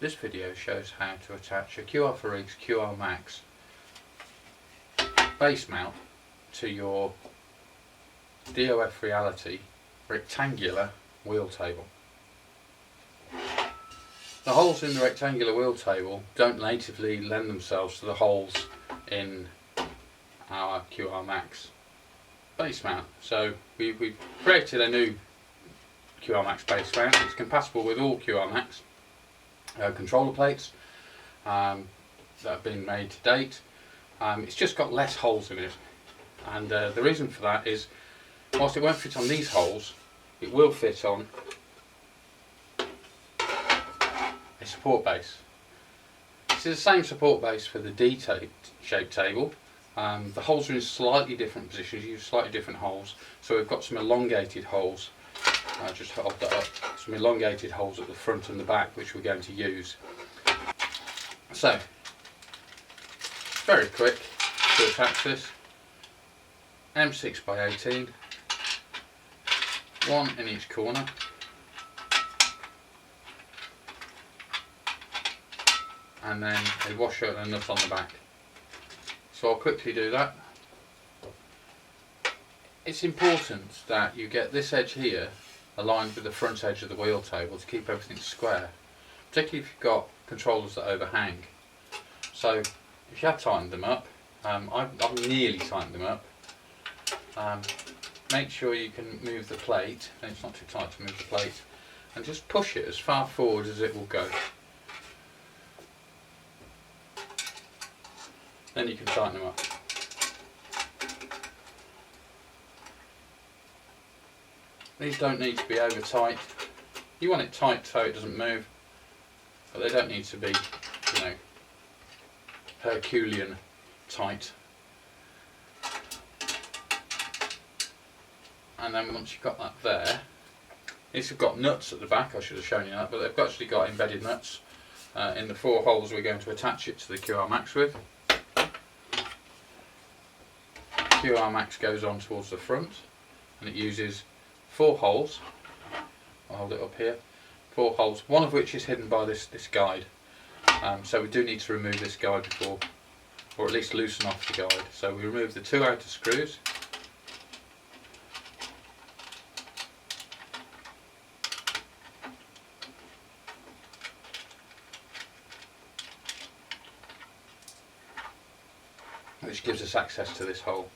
This video shows how to attach a QR4rigs QRMax Base Mount to your DOF Reality rectangular wheel table. The holes in the rectangular wheel table don't natively lend themselves to the holes in our QRMax Base Mount, so we've created a new QRMax Base Mount. It's compatible with all QRMax controller plates that have been made to date. It's just got less holes in it, and the reason for that is, whilst it won't fit on these holes, it will fit on a support base. This is the same support base for the D-shaped table. The holes are in slightly different positions, use slightly different holes. So we've got some elongated holes, just hold that up, some elongated holes at the front and the back which we're going to use. So, very quick to attach this. M6 by 18, one in each corner. And then a washer and a nut on the back. So I'll quickly do that. It's important that you get this edge here aligned with the front edge of the wheel table to keep everything square, particularly if you've got controllers that overhang. So if you have tightened them up, I've nearly tightened them up, make sure you can move the plate, and it's not too tight to move the plate, and just push it as far forward as it will go. Then you can tighten them up. These don't need to be over tight. You want it tight so it doesn't move, but they don't need to be, you know, Herculean tight. And then once you've got that there, these have got nuts at the back. I should have shown you that, but they've actually got embedded nuts in the 4 holes we're going to attach it to the QRMax with. QRMax goes on towards the front, and it uses 4 holes. I'll hold it up here. 4 holes, one of which is hidden by this guide. So we do need to remove this guide before, or at least loosen off the guide. So we remove the 2 outer screws. Which gives us access to this hole.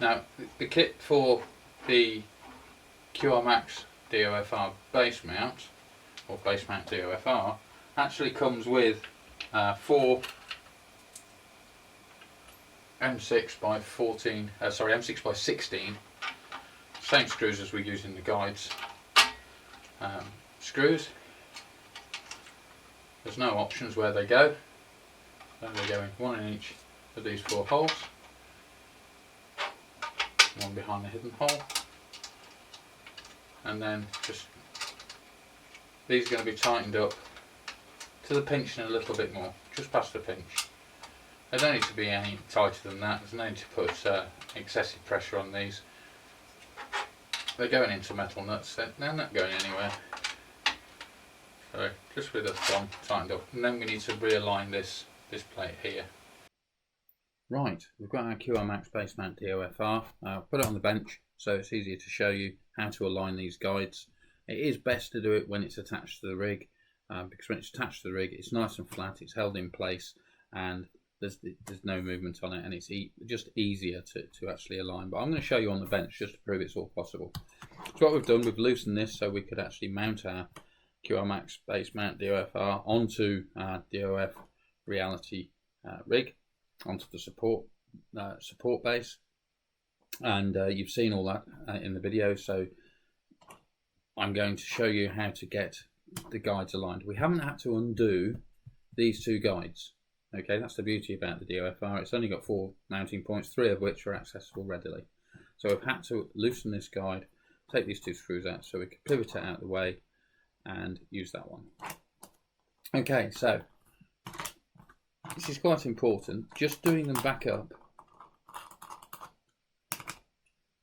Now, the kit for the QRMax DOFR base mount, or base mount DOFR, actually comes with 4 M6 by 14, M6 by 16, same screws as we use in the guides. Screws. There's no options where they go. They go in one in each of these 4 holes. One behind the hidden hole, and then just these are going to be tightened up to the pinch and a little bit more, just past the pinch. They don't need to be any tighter than that. There's no need to put excessive pressure on these. They're going into metal nuts, they're not going anywhere. So just with the thumb tightened up, and then we need to realign this plate here. Right, we've got our QRMax Base Mount DOFR. Put it on the bench so it's easier to show you how to align these guides. It is best to do it when it's attached to the rig, because when it's attached to the rig it's nice and flat, it's held in place, and there's no movement on it, and it's just easier to actually align. But I'm going to show you on the bench just to prove it's all possible. So what we've done, we've loosened this so we could actually mount our QRMax Base Mount DOFR onto our DOF Reality rig, onto the support base, and you've seen all that in the video, so I'm going to show you how to get the guides aligned. We haven't had to undo these 2 guides. Okay, that's the beauty about the DOFR. It's only got 4 mounting points, 3 of which are accessible readily. So we've had to loosen this guide, take these 2 screws out so we can pivot it out of the way and use that one. Okay, so this is quite important. Just doing them back up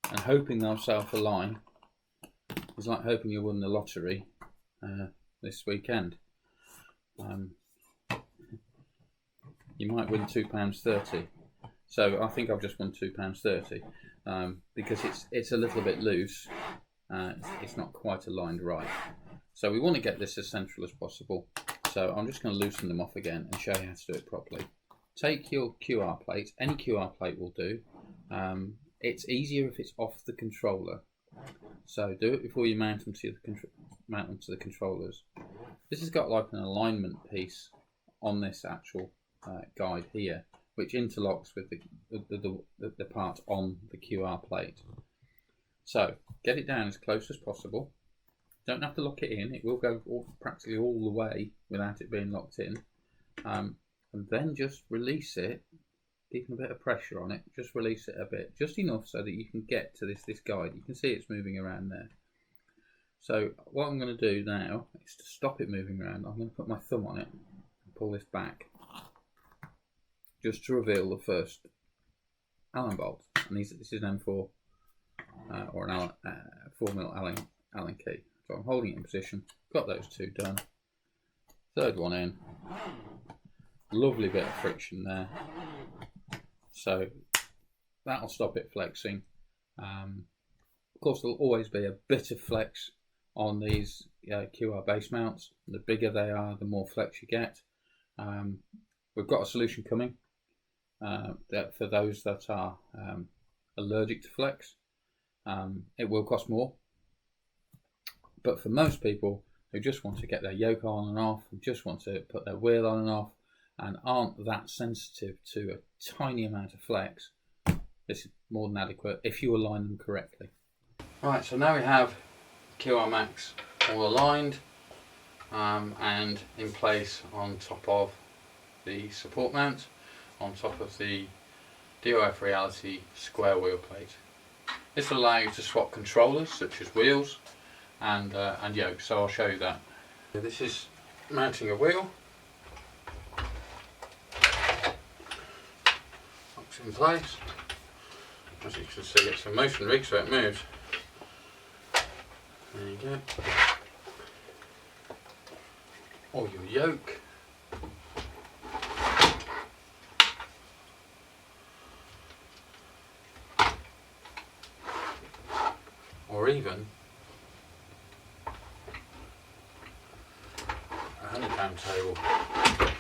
and hoping they'll self-align is like hoping you won the lottery this weekend. you might win £2.30. So I think I've just won £2.30 because it's a little bit loose. It's not quite aligned right. So we want to get this as central as possible. So I'm just going to loosen them off again and show you how to do it properly. Take your QR plate. Any QR plate will do. It's easier if it's off the controller. So do it before you mount them to the controllers. This has got like an alignment piece on this actual guide here, which interlocks with the part on the QR plate. So get it down as close as possible. Don't have to lock it in. It will go practically all the way without it being locked in. And then just release it, keeping a bit of pressure on it. Just release it a bit, just enough so that you can get to this guide. You can see it's moving around there. So what I'm going to do now is to stop it moving around. I'm going to put my thumb on it and pull this back, just to reveal the first Allen bolt. And this is an M4 or an 4mm Allen key. So I'm holding it in position. Got those two done. Third one in. Lovely bit of friction there. So that'll stop it flexing. Of course, there'll always be a bit of flex on these QR base mounts. The bigger they are, the more flex you get. We've got a solution coming for those that are allergic to flex. It will cost more, but for most people who just want to get their yoke on and off, who just want to put their wheel on and off, and aren't that sensitive to a tiny amount of flex, this is more than adequate if you align them correctly. Right, so now we have QRMax all aligned and in place on top of the support mount, on top of the DOF Reality square wheel plate. This will allow you to swap controllers such as wheels and yokes, so I'll show you that. This is mounting a wheel. Locks in place. As you can see, it's a motion rig, so it moves. There you go. Or your yoke. Or even a £100 table.